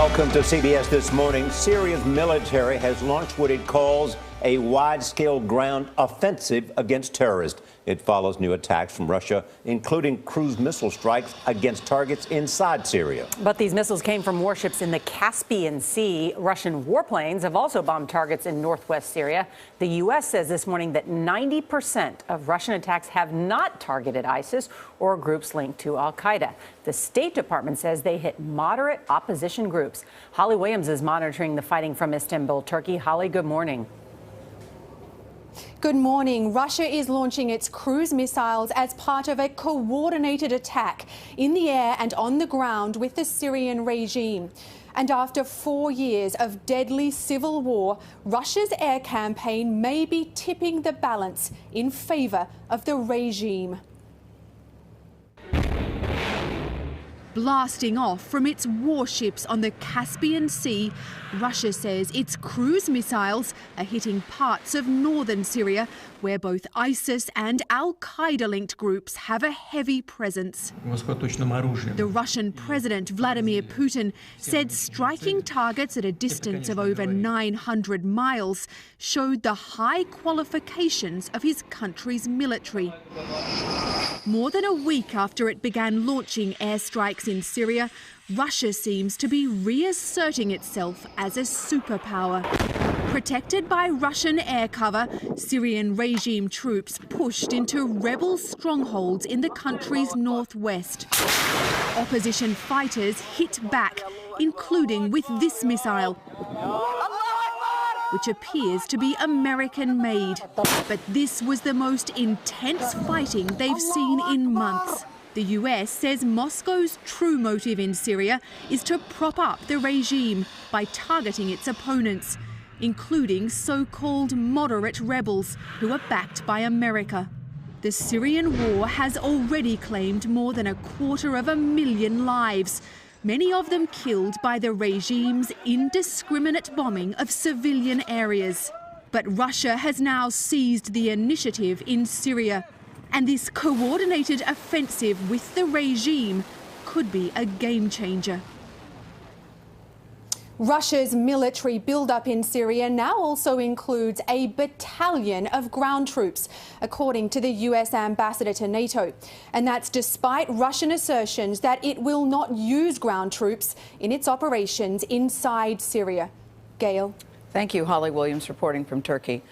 Welcome to CBS This Morning. Syria's military has launched what it calls a wide-scale ground offensive against terrorists. It follows new attacks from Russia, including cruise missile strikes against targets inside Syria. But these missiles came from warships in the Caspian Sea. Russian warplanes have also bombed targets in northwest Syria. The U.S. says this morning that 90% of Russian attacks have not targeted ISIS or groups linked to al-Qaeda. The State Department says they hit moderate opposition groups. Holly Williams is monitoring the fighting from Istanbul, Turkey. Holly, good morning. Good morning. Russia is launching its cruise missiles as part of a coordinated attack in the air and on the ground with the Syrian regime. And after 4 years of deadly civil war, Russia's air campaign may be tipping the balance in favour of the regime. Blasting off from its warships on the Caspian Sea, Russia says its cruise missiles are hitting parts of northern Syria, where both ISIS and al-Qaeda-linked groups have a heavy presence. The Russian President Vladimir Putin said striking targets at a distance of over 900 miles showed the high qualifications of his country's military. More than a week after it began launching airstrikes in Syria, Russia seems to be reasserting itself as a superpower. Protected by Russian air cover, Syrian regime troops pushed into rebel strongholds in the country's northwest. Opposition fighters hit back, including with this missile, which appears to be American-made. But this was the most intense fighting they've seen in months. The US says Moscow's true motive in Syria is to prop up the regime by targeting its opponents, including so-called moderate rebels who are backed by America. The Syrian war has already claimed more than 250,000 lives, many of them killed by the regime's indiscriminate bombing of civilian areas. But Russia has now seized the initiative in Syria, and this coordinated offensive with the regime could be a game changer. Russia's military build-up in Syria now also includes a battalion of ground troops, according to the US ambassador to NATO. And that's despite Russian assertions that it will not use ground troops in its operations inside Syria. Gail. Thank you, Holly Williams, reporting from Turkey.